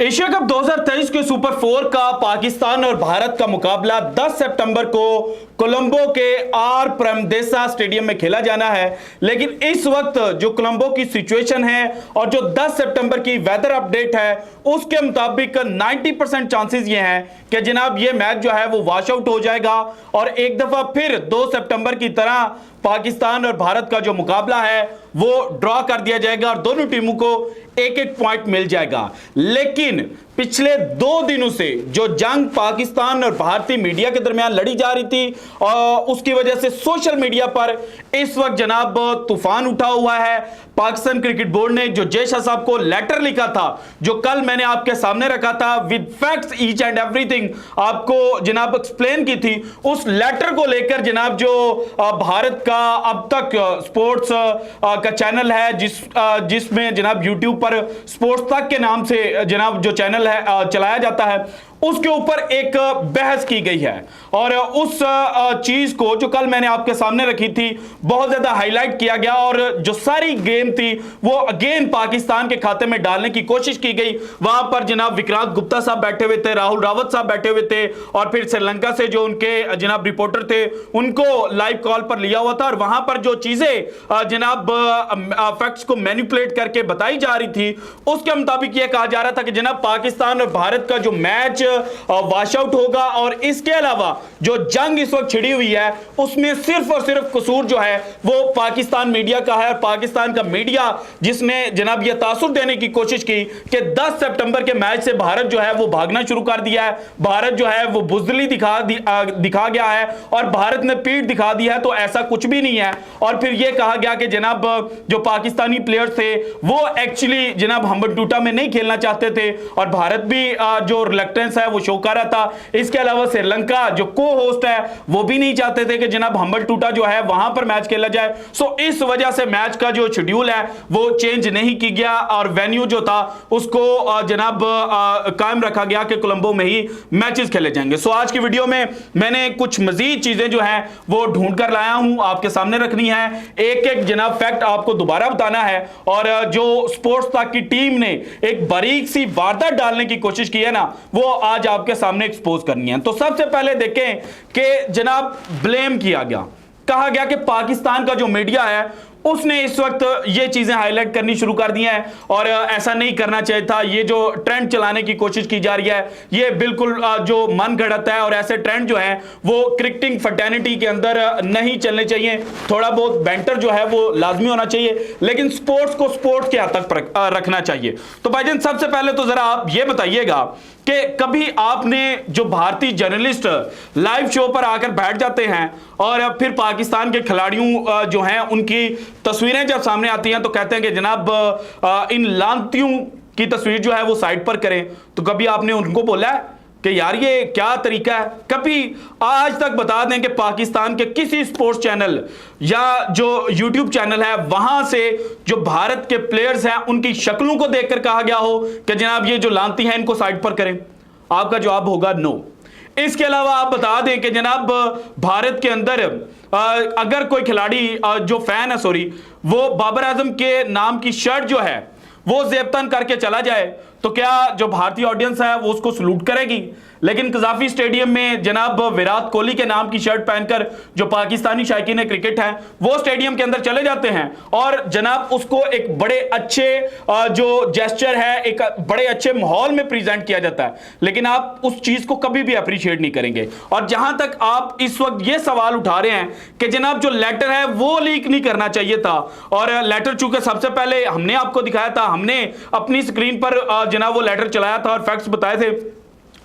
Asia cup 2023 के super 4 का पाकिस्तान और भारत का मुकाबला 10 सितंबर को कोलंबो के आर प्रेमदेसा स्टेडियम में खेला जाना है। लेकिन इस वक्त जो कोलंबो की सिचुएशन है और जो 10 सितंबर की वेदर अपडेट है उसके मुताबिक 90% चांसेस ये हैं कि जनाब ये मैच जो है वो वॉश आउट हो जाएगा और एक दफा फिर 2 सितंबर की तरह पाकिस्तान और भारत का जो मुकाबला है वो ड्रॉ कर दिया जाएगा और दोनों टीमों को एक एक पॉइंट मिल जाएगा। लेकिन पिछले 2 दिनों से जो जंग पाकिस्तान और भारतीय मीडिया के दरमियान लड़ी जा रही थी और उसकी वजह से सोशल मीडिया पर इस वक्त जनाब तूफान उठा हुआ है। पाकिस्तान क्रिकेट बोर्ड ने जो जय शाह साहब को लेटर लिखा था, जो कल मैंने आपके सामने रखा था with facts each and everything आपको जनाब एक्सप्लेन की थी, उस लेटर को लेकर जनाब जो भारत का अब तक स्पोर्ट्स का चैनल है जिसमें जनाब यूट्यूब पर स्पोर्ट्स तक के नाम से जनाब जो चैनल है चलाया जाता है, उसके ऊपर एक बहस की गई है और उस चीज को जो कल मैंने आपके सामने रखी थी बहुत ज्यादा हाईलाइट किया गया और जो सारी गेम थी वो अगेन पाकिस्तान के खाते में डालने की कोशिश की गई। वहां पर जनाब विक्रांत गुप्ता साहब बैठे हुए थे, राहुल रावत साहब बैठे हुए थे और फिर श्रीलंका से जो उनके जनाब रिपोर्टर थे उनको लाइव कॉल पर लिया हुआ था और वहां पर जो चीजें जनाब फैक्ट्स को मैनिपुलेट करके बताई जा रही थी उसके मुताबिक यह कहा जा रहा था कि जनाब पाकिस्तान और भारत का जो मैच वॉश आउट होगा और इसके अलावा जो जंग इस वक्त छिड़ी हुई है उसमें सिर्फ और सिर्फ कसूर जो है वो पाकिस्तान मीडिया का है और पाकिस्तान का मीडिया जिसने जनाब यह तासुर देने की कोशिश की कि 10 सितंबर के मैच से भारत जो है वो भागना शुरू कर दिया है, भारत जो है वो बुजदली दिखा गया है और भारत ने पीठ दिखा दी है, तो ऐसा कुछ भी नहीं है। और फिर यह कहा गया कि जनाब जो पाकिस्तानी प्लेयर्स थे वो एक्चुअली जनाब हम्बनटोटा में नहीं खेलना चाहते थे और भारत भी जो रिलक्टेंस है वो शो कर रहा था। इसके अलावा श्रीलंका जो को होस्ट है वो भी नहीं चाहते थे कि जनाब हम्बनटोटा जो है वहां पर मैच खेला जाए। सो इस वजह से मैच का जो शेड्यूल है वो चेंज नहीं की गया और वेन्यू जो था उसको जनाब कायम रखा गया कि कोलंबो में ही मैचेस खेले जाएंगे। सो आज की वीडियो में मैंने कुछ मजीद चीजें जो है वो ढूंढ कर लाया हूं, आपके सामने रखनी है, एक एक जनाब फैक्ट आपको दोबारा बताना है और जो स्पोर्ट्स तक की टीम ने एक बारीक सी वारदात डालने की कोशिश की है ना वो आज आपके सामने एक्सपोज करनी है। तो सबसे पहले देखें कि जनाब ब्लेम किया गया, कहा गया कि पाकिस्तान का जो मीडिया है उसने इस वक्त ये चीजें हाईलाइट करनी शुरू कर दी हैं और ऐसा नहीं करना चाहिए था। ये जो ट्रेंड चलाने की कोशिश की जा रही है ये बिल्कुल जो मन घड़त है और ऐसे ट्रेंड जो है वो क्रिकेटिंग फर्टेनिटी के अंदर नहीं चलने चाहिए। थोड़ा बहुत बैंटर जो है वो लाजमी होना चाहिए लेकिन स्पोर्ट्स को स्पोर्ट्स के हद तक रखना चाहिए। तो भाईजान सबसे पहले तो जरा आप ये बताइएगा कि कभी आपने जो भारतीय जर्नलिस्ट लाइव शो पर आकर बैठ जाते हैं और फिर पाकिस्तान के खिलाड़ियों जो हैं उनकी तस्वीरें जब सामने आती हैं तो कहते हैं कि जनाब इन लांतियों की तस्वीर जो है वो साइड पर करें, तो कभी आपने उनको बोला है कि यार ये क्या तरीका है? कभी आज तक बता दें कि पाकिस्तान के किसी स्पोर्ट्स चैनल या जो यूट्यूब चैनल है वहां से जो भारत के प्लेयर्स हैं उनकी शक्लों को देखकर कहा गया हो कि जनाब ये जो लांती हैं इनको साइड पर करें? आपका जवाब होगा नो। इसके अलावा आप बता दें कि जनाब भारत के अंदर अगर कोई खिलाड़ी जो फैन है सॉरी वो बाबर आजम के नाम की शर्ट जो है वो जेबतन करके चला जाए तो क्या जो भारतीय ऑडियंस है वो उसको सलूट करेगी? लेकिन कजाफी स्टेडियम में जनाब विराट कोहली के नाम की शर्ट पहनकर जो पाकिस्तानी शायकीन क्रिकेट है वो स्टेडियम के अंदर चले जाते हैं और जनाब उसको एक बड़े अच्छे जो जेस्चर है एक बड़े अच्छे माहौल में प्रेजेंट किया जाता है, लेकिन आप उस चीज को कभी भी अप्रिशिएट नहीं करेंगे। और जहां तक आप इस वक्त ये सवाल उठा रहे हैं कि जनाब जो लेटर है वो लीक नहीं करना चाहिए था और लेटर चूंकि सबसे पहले हमने आपको दिखाया था, हमने अपनी स्क्रीन पर जनाब वो लेटर चलाया था और फैक्ट्स बताए थे,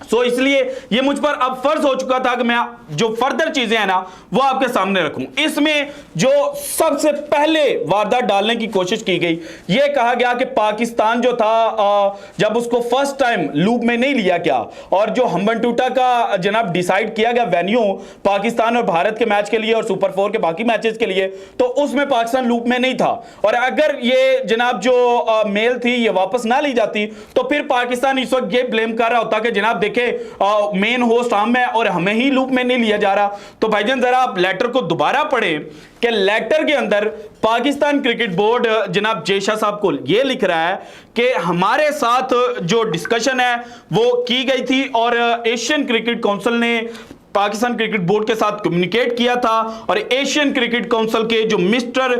सो इसलिए ये मुझ पर अब फर्ज हो चुका था कि मैं जो फर्दर चीजें हैं ना वो आपके सामने रखूं। इसमें जो सबसे पहले वारदात डालने की कोशिश की गई, ये कहा गया कि पाकिस्तान जो था जब उसको फर्स्ट टाइम लूप में नहीं लिया गया और जो हम्बनटोटा का जनाब डिसाइड किया गया वेन्यू पाकिस्तान और भारत के मैच के लिए और सुपर 4 के बाकी मैचेस के लिए, तो उसमें पाकिस्तान लूप में नहीं था और अगर ये जनाब जो मेल थी ये वापस ना ली जाती तो फिर पाकिस्तान इस वक्त ये ब्लेम कर रहा होता कि जनाब देखें मेन होस्ट हम है और हमें ही लूप में नहीं लिया जा रहा। तो भाईजान जरा आप लेटर को दोबारा पढ़ें कि लेटर के अंदर पाकिस्तान क्रिकेट बोर्ड जनाब जय शाह साहब को यह लिख रहा है कि हमारे साथ जो डिस्कशन है वो की गई थी और एशियन क्रिकेट काउंसिल ने पाकिस्तान क्रिकेट बोर्ड के साथ कम्युनिकेट किया था और एशियन क्रिकेट काउंसिल के जो मिस्टर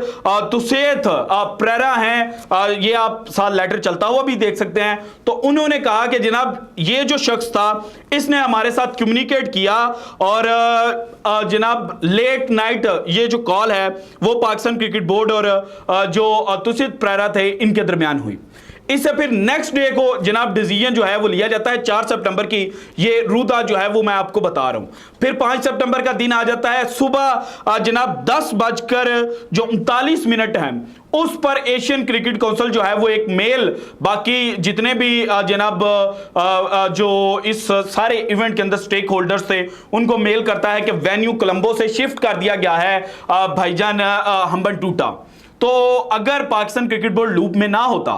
तुसैथ प्रेरा हैं, ये आप साथ लेटर चलता हुआ भी देख सकते हैं, तो उन्होंने कहा कि जनाब ये जो शख्स था इसने हमारे साथ कम्युनिकेट किया और जनाब लेट नाइट ये जो कॉल है वो पाकिस्तान क्रिकेट बोर्ड और जो तुसैथ प्रेरा थे इनके दरमियान हुई। इससे फिर नेक्स्ट डे को जनाब डिसीजन जो है वो लिया जाता है 4 सितंबर की, ये रूदा जो है वो मैं आपको बता रहा हूं। फिर 5 सितंबर का दिन आ जाता है, सुबह जनाब 10:39 हैं उस पर एशियन क्रिकेट काउंसिल जो है वो एक मेल बाकी जितने भी जनाब जो इस सारे इवेंट के अंदर स्टेक होल्डर्स थे उनको मेल करता है कि वेन्यू कोलंबो से शिफ्ट कर दिया गया है भाईजान हम्बनटोटा। तो अगर पाकिस्तान क्रिकेट बोर्ड लूप में ना होता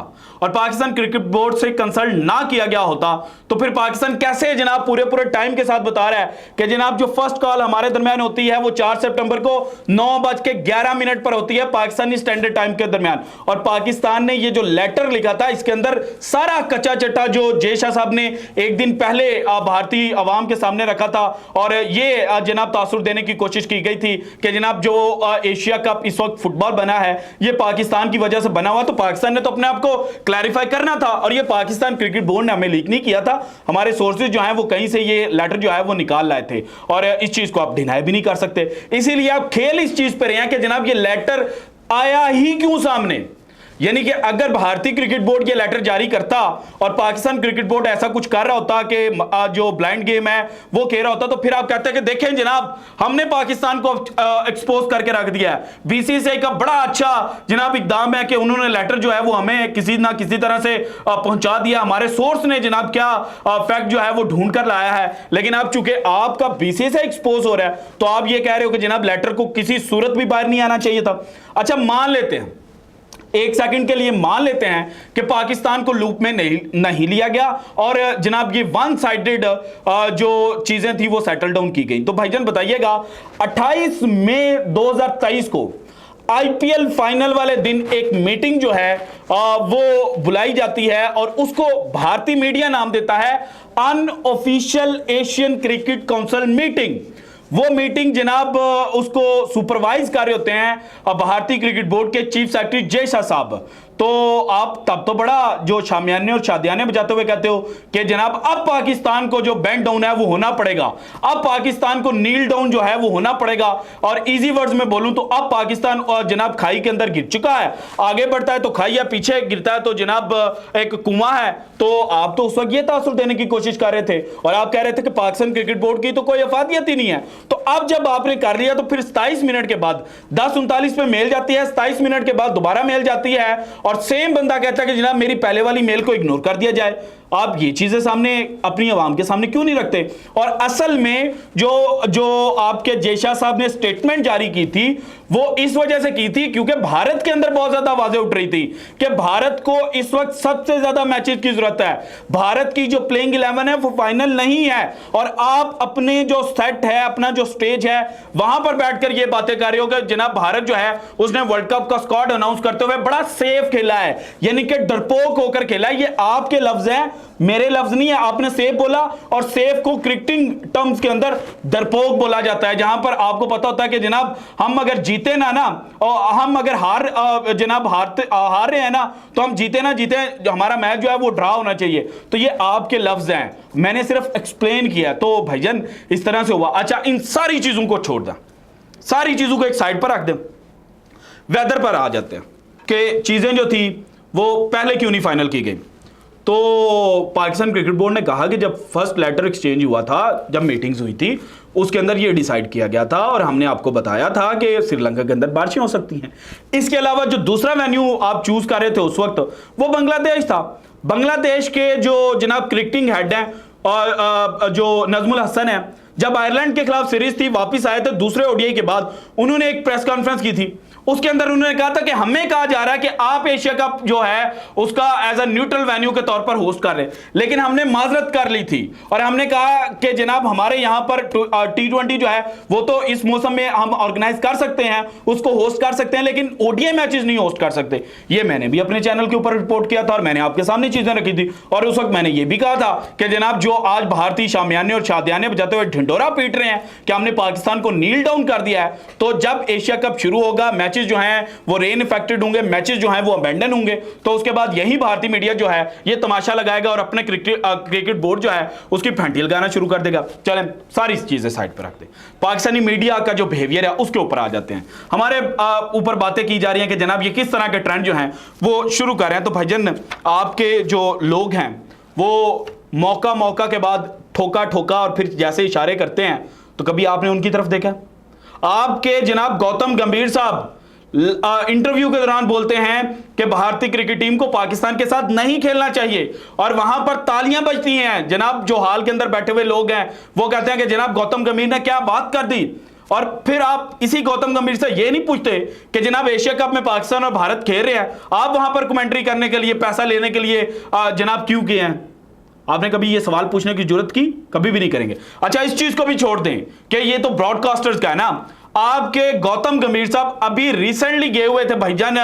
और पाकिस्तान क्रिकेट बोर्ड से कंसल्ट ना किया गया होता तो फिर पाकिस्तान कैसे जनाब पूरे टाइम के साथ बता रहा है कि जनाब जो फर्स्ट कॉल हमारे दरमियान होती है वो 4 सितंबर को 9:11 पर होती है पाकिस्तानी स्टैंडर्ड टाइम के दरमियान। और पाकिस्तान ने ये जो लेटर लिखा था इसके अंदर सारा कच्चा चट्टा जो जय शाह साहब ने एक दिन पहले भारतीय अवाम के सामने रखा था और ये जनाब तासुर देने की कोशिश की गई थी कि जनाब जो एशिया कप इस वक्त फुटबॉल बना है ये पाकिस्तान की वजह से बना हुआ, तो पाकिस्तान ने तो अपने आप को क्लैरिफाई करना था और ये पाकिस्तान क्रिकेट बोर्ड ने हमें लीक नहीं किया था। हमारे सोर्सेज जो हैं वो कहीं से ये लेटर जो है वो निकाल लाए थे और इस चीज को आप डिनाई भी नहीं कर सकते। इसीलिए आप खेल इस चीज पर रहे हैं कि जनाब ये लेटर आया ही क्यों सामने, यानी कि अगर भारतीय क्रिकेट बोर्ड ये लेटर जारी करता और पाकिस्तान क्रिकेट बोर्ड ऐसा कुछ कर रहा होता कि जो ब्लाइंड गेम है वो कह रहा होता तो फिर आप कहते हैं कि देखें जनाब हमने पाकिस्तान को एक्सपोज करके रख दिया है। बीसीसीआई का बड़ा अच्छा जनाब इकदाम है कि उन्होंने लेटर जो है वो हमें किसी ना किसी तरह से पहुंचा दिया, हमारे सोर्स ने जनाब क्या फैक्ट जो है वो ढूंढ कर लाया है। लेकिन अब चूंकि आपका बीसीसीआई एक्सपोज हो रहा है तो आप ये कह रहे हो कि जनाब लेटर को किसी सूरत भी बाहर नहीं आना चाहिए था। अच्छा मान लेते हैं, एक सेकंड के लिए मान लेते हैं कि पाकिस्तान को लूप में नहीं लिया गया और जनाब ये वन साइडेड जो चीजें थी वो सेटल डाउन की गई। तो भाईजान बताइएगा 28 मई 2023 को आईपीएल फाइनल वाले दिन एक मीटिंग जो है वो बुलाई जाती है और उसको भारतीय मीडिया नाम देता है unofficial Asian cricket council meeting. वो मीटिंग जनाब उसको सुपरवाइज कर रहे होते हैं भारतीय क्रिकेट बोर्ड के चीफ सेक्रेटरी जय शाह साहब। तो आप तब तो बड़ा जो शामियाने और शादियाने बजाते हुए कहते हो कि जनाब अब पाकिस्तान को जो बेंड डाउन है वो होना पड़ेगा, अब पाकिस्तान को नील डाउन जो है वो होना पड़ेगा। और इजी वर्ड्स में बोलूं तो अब पाकिस्तान जनाब खाई के अंदर गिर चुका है, आगे बढ़ता है तो खाई है, पीछे गिरता है तो जनाब एक कुआं है। तो आप तो उस वक्त ये तासुर देने की कोशिश कर रहे थे और आप कह रहे थे कि पाकिस्तान क्रिकेट बोर्ड की तो कोई अफादियत ही नहीं है। तो अब जब आपने कर लिया तो फिर 27 मिनट के बाद 10:39 पे मेल जाती है, 27 मिनट के बाद दोबारा मेल जाती है और सेम बंदा कहता है कि जनाब मेरी पहले वाली मेल को इग्नोर कर दिया जाए। आप ये चीजें सामने अपनी आवाम के सामने क्यों नहीं रखते? और असल में जो आपके जय शाह साहब ने स्टेटमेंट जारी की थी वो इस वजह से की थी क्योंकि भारत के अंदर बहुत ज्यादा आवाजें उठ रही थी कि भारत को इस वक्त सबसे ज्यादा मैचेस की जरूरत है, भारत की जो प्लेइंग 11 है वो फाइनल नहीं है और आप अपने जो सेट है, अपना जो स्टेज है वहां पर बैठकर ये बातें कर रहे हो कि जनाब भारत जो है उसने वर्ल्ड कप का स्क्वाड अनाउंस करते हुए बड़ा सेफ खेला है, यानी कि डरपोक होकर खेला है। ये आपके लफ्ज हैं, मेरे लफ्ज नहीं है। आपने सेफ बोला और सेफ को क्रिकेटिंग टर्म्स के अंदर डरपोक बोला जाता है, जहां पर आपको पता होता है कि जनाब हम अगर जीते ना और हम अगर हार रहे हैं ना तो हम जीते ना जीते हमारा मैच जो है वो ड्रा होना चाहिए। तो ये आपके लफ्ज हैं, मैंने सिर्फ एक्सप्लेन किया। तो भाईजान इस तरह से हुआ। अच्छा इन सारी चीजों को छोड़ दें, सारी चीजों को एक साइड पर रख दें, वेदर पर आ जाते हैं कि चीजें जो थी वो पहले क्यों नहीं फाइनल की गई। तो पाकिस्तान क्रिकेट बोर्ड ने कहा कि जब फर्स्ट लेटर एक्सचेंज हुआ था, जब मीटिंग्स हुई थी उसके अंदर ये डिसाइड किया गया था और हमने आपको बताया था कि श्रीलंका के अंदर बारिशें हो सकती हैं। इसके अलावा जो दूसरा वेन्यू आप चूज कर रहे थे उस वक्त वो बांग्लादेश था। बांग्लादेश के जो जनाब क्रिकेटिंग हेड हैं और जो नजमुल हसन है, जब आयरलैंड के खिलाफ सीरीज थी वापस आए थे दूसरे ओडीआई के बाद, उन्होंने एक प्रेस कॉन्फ्रेंस की थी उसके अंदर उन्होंने कहा था कि हमें कहा जा रहा है कि आप एशिया कप जो है उसका एज अ न्यूट्रल वेन्यू के तौर पर होस्ट कर रहे हैं, लेकिन हमने माजरत कर ली थी और हमने कहा कि जनाब हमारे यहां पर T20 जो है वो तो इस मौसम में हम ऑर्गेनाइज कर सकते हैं, उसको होस्ट कर सकते हैं, लेकिन ओडीआई मैचेस नहीं होस्ट कर सकते। ये मैंने भी अपने चैनल के ऊपर रिपोर्ट किया था और मैंने आपके सामने चीजें रखी थी और उस वक्त मैंने ये भी कहा था कि जनाब जो आज भारतीय शामियाने और शादियाने बजाते हुए ढिंडोरा पीट रहे हैं कि हमने पाकिस्तान को नील डाउन कर दिया है, तो जब एशिया कप शुरू होगा, मैचेस जो हैं वो रेन इफेक्टेड होंगे, मैचेस जो हैं वो अबेंडन होंगे, तो उसके बाद यही भारतीय मीडिया जो है ये तमाशा लगाएगा और अपने क्रिकेट बोर्ड जो है उसकी फंटी लगाना शुरू कर देगा। चलें सारी चीजें साइड पर रखते हैं, पाकिस्तानी मीडिया का जो बिहेवियर है उसके ऊपर आ जाते हैं। हमारे ऊपर बातें की जा रही हैं कि जनाब ये किस तरह के ट्रेंड जो हैं वो शुरू कर रहे हैं। तो भाईजान आपके जो लोग हैं वो मौका मौका के बाद ठोका ठोका और फिर जैसे इशारे करते हैं, तो कभी आपने उनकी तरफ देखा? आपके जनाब गौतम गंभीर साहब इंटरव्यू के दौरान बोलते हैं कि भारतीय क्रिकेट टीम को पाकिस्तान के साथ नहीं खेलना चाहिए और वहां पर तालियां बजती हैं। जनाब जो हाल के अंदर बैठे हुए लोग हैं वो कहते हैं कि जनाब गौतम गंभीर ने क्या बात कर दी, और फिर आप इसी गौतम गंभीर से ये नहीं पूछते कि जनाब एशिया कप में पाकिस्तान और भारत खेल रहे हैं, आप वहां पर कमेंट्री करने के लिए पैसा लेने के लिए जनाब क्यों किए हैं? आपने कभी ये सवाल पूछने की जरूरत की? कभी भी नहीं करेंगे। अच्छा इस चीज को भी छोड़ दें कि ये तो ब्रॉडकास्टर्स का है ना, आपके गौतम गंभीर साहब अभी रिसेंटली गए हुए थे भाईजान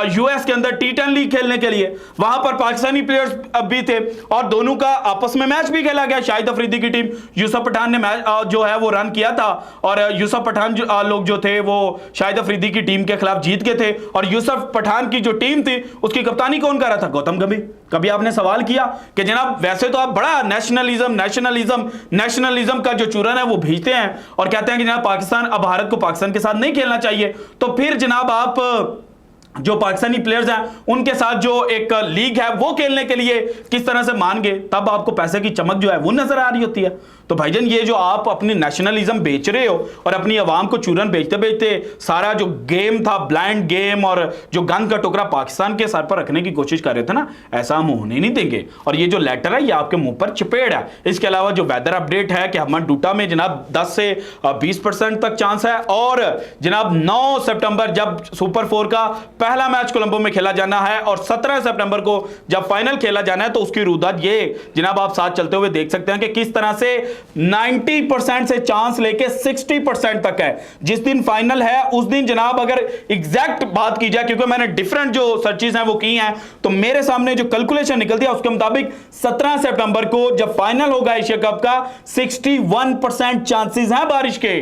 यूएस के अंदर T10 लीग खेलने के लिए, वहां पर पाकिस्तानी प्लेयर्स भी थे और दोनों का आपस में मैच भी खेला गया। शाहिद अफरीदी की टीम, यूसुफ पठान ने मैच जो है वो रन किया था और यूसुफ पठान लोग जो थे वो शाहिद अफरीदी की टीम के खिलाफ जीत गए थे और यूसुफ पठान की जो टीम थी उसकी कप्तानी कौन कर रहा था? गौतम गंभीर। कभी आपने सवाल किया कि जनाब वैसे तो आप बड़ा नेशनलिज्म का जो चूरन है वो भेजते हैं और कहते हैं कि जनाब पाकिस्तान अब भारत को पाकिस्तान के साथ नहीं खेलना चाहिए, तो फिर जनाब आप जो पाकिस्तानी प्लेयर्स हैं उनके साथ जो एक लीग है वो खेलने के लिए किस तरह से मान गए, तब आपको पैसे की चमक जो है वो नजर आ रही होती है। तो भाईजान ये जो आप अपनी नेशनलिज्म बेच रहे हो और अपनी आवाम को चूरन बेचते बेचते सारा जो गेम था ब्लाइंड गेम और जो गंद का टुकड़ा पाकिस्तान के सर पर रखने की कोशिश कर रहे थे ना, ऐसा हम होने नहीं देंगे। और ये जो लेटर है ये आपके मुंह पर चपेड़ है। इसके अलावा जो वेदर अपडेट है कि हमन डूटा में जनाब 10 से 20% तक चांस है और जनाब 9 सितंबर जब सुपर 4 का पहला मैच कोलंबो में खेला जाना है और 17 सितंबर को जब फाइनल खेला जाना है तो उसकी रुदात ये जनाब आप साथ चलते हुए देख सकते हैं कि किस तरह से 90% से चांस लेके 60% तक है। जिस दिन फाइनल है उस दिन जनाब अगर एग्जैक्ट बात की जाए, क्योंकि मैंने डिफरेंट जो सर्चेस हैं वो की हैं, तो मेरे सामने जो कैलकुलेशन निकलती है उसके मुताबिक 17 सितंबर को जब फाइनल होगा एशिया कप का 61% चांसेस हैं बारिश के।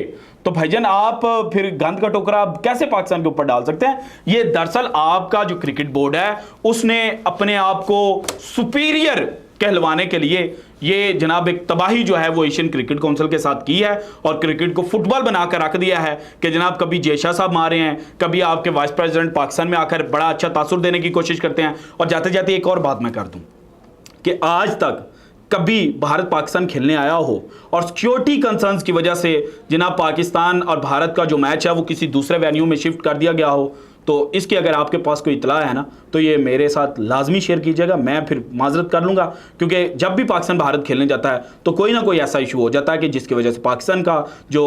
तो भाईजान आप फिर गंद का टोकरा कैसे पाकिस्तान के ऊपर डाल सकते हैं? ये दरअसल आपका जो क्रिकेट बोर्ड है उसने अपने आप को सुपीरियर कहलवाने के लिए ये जनाब एक तबाही जो है वो एशियन क्रिकेट काउंसिल के साथ की है और क्रिकेट को फुटबॉल बनाकर रख दिया है कि जनाब कभी जयशाह साहब मारे हैं, कभी आपके वाइस प्रेसिडेंट पाकिस्तान में आकर बड़ा अच्छा तासुर देने की कोशिश करते हैं। और जाते जाते एक और बात मैं कर दूं कि आज तक कभी भारत पाकिस्तान खेलने आया हो और सिक्योरिटी कंसर्न्स की वजह से जनाब पाकिस्तान और भारत का जो मैच है वो किसी दूसरे वेन्यू में शिफ्ट कर दिया गया हो, तो इसकी अगर आपके पास कोई इतला है ना तो ये मेरे साथ लाजमी शेयर कीजिएगा, मैं फिर माजरत कर लूँगा। क्योंकि जब भी पाकिस्तान भारत खेलने जाता है तो कोई ना कोई ऐसा इशू हो जाता है कि जिसकी वजह से पाकिस्तान का जो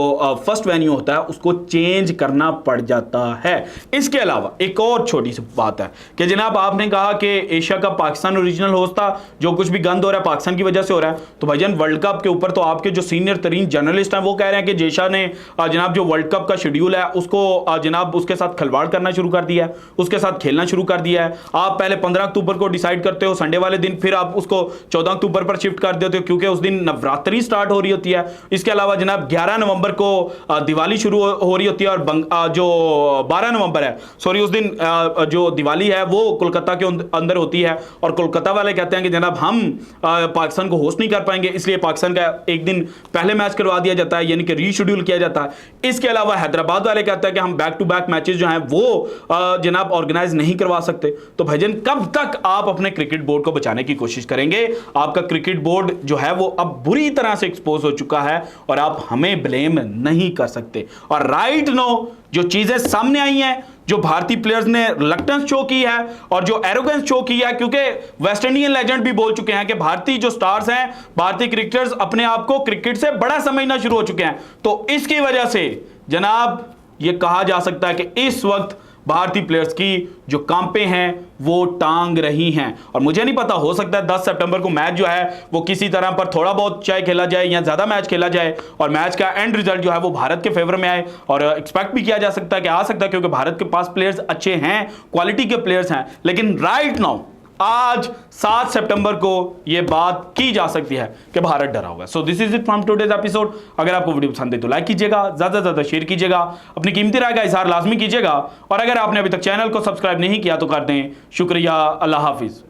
फर्स्ट वेन्यू होता है उसको चेंज करना पड़ जाता है। इसके अलावा एक और छोटी सी बात है कि जनाब आपने कहा कि Asia cup Pakistan original host था, जो कुछ भी गंद हो रहा है पाकिस्तान की वजह से हो रहा है। तो भाईजान वर्ल्ड कप के ऊपर तो आपके जो सीनियर तरीन जर्नलिस्ट हैं वो कह रहे हैं कि जयशाह ने जनाब जो वर्ल्ड कप का शेड्यूल है उसको जनाब उसके साथ खिलवाड़ करना शुरू कर दिया है, उसके साथ खेलना शुरू कर दिया है। आप पहले 15 अक्टूबर को डिसाइड करते हो संडे वाले दिन, फिर आप उसको 14 अक्टूबर पर शिफ्ट कर देते हो क्योंकि उस दिन नवरात्रि स्टार्ट हो रही होती है। इसके अलावा जनाब 11 नवंबर को दिवाली शुरू हो रही होती है और जो 12 नवंबर है सॉरी उस दिन जो दिवाली है वो कोलकाता के अंदर होती है और कोलकाता वाले कहते हैं कि जनाब हम पाकिस्तान को होस्ट नहीं कर पाएंगे, इसलिए पाकिस्तान का एक दिन पहले मैच करवा दिया जाता है, यानी कि रीशेड्यूल किया जाता है। इसके अलावा हैदराबाद वाले कहते हैं कि हम बैक टू बैक मैचेस जो हैं वो जनाब ऑर्गेनाइज नहीं करवा सकते। तो भाईजान कब तक आप अपने क्रिकेट बोर्ड को बचाने की कोशिश करेंगे? आपका क्रिकेट बोर्ड जो है वो अब बुरी तरह से एक्सपोज हो चुका है और आप हमें ब्लेम नहीं कर सकते। और राइट नो जो चीजें सामने आई हैं, जो भारतीय प्लेयर्स ने रिलक्टेंस शो की है और जो एरोगेंस शो की है, क्योंकि वेस्ट इंडियन लेजेंड भी बोल चुके हैं कि भारतीय जो स्टार्स हैं, भारतीय क्रिकेटर्स अपने आप को क्रिकेट से बड़ा समझना शुरू हो चुके हैं। तो इसकी वजह से जनाब ये कहा जा सकता है कि इस वक्त भारतीय प्लेयर्स की जो कांपे हैं वो टांग रही हैं। और मुझे नहीं पता, हो सकता है 10 सितंबर को मैच जो है वो किसी तरह पर थोड़ा बहुत चाहे खेला जाए या ज्यादा मैच खेला जाए और मैच का एंड रिजल्ट जो है वो भारत के फेवर में आए। और एक्सपेक्ट भी किया जा सकता है कि आ सकता है, क्योंकि भारत के पास प्लेयर्स अच्छे हैं, क्वालिटी के प्लेयर्स हैं। लेकिन राइट नाउ आज 7 सितंबर को यह बात की जा सकती है कि भारत डरा हुआ है। So this is it from today's episode. अगर आपको वीडियो पसंद है तो लाइक कीजिएगा, ज्यादा से ज्यादा शेयर कीजिएगा, अपनी कीमती राय का इजहार लाजमी कीजिएगा। और अगर आपने अभी तक चैनल को सब्सक्राइब नहीं किया तो कर दें। शुक्रिया, अल्लाह हाफिज।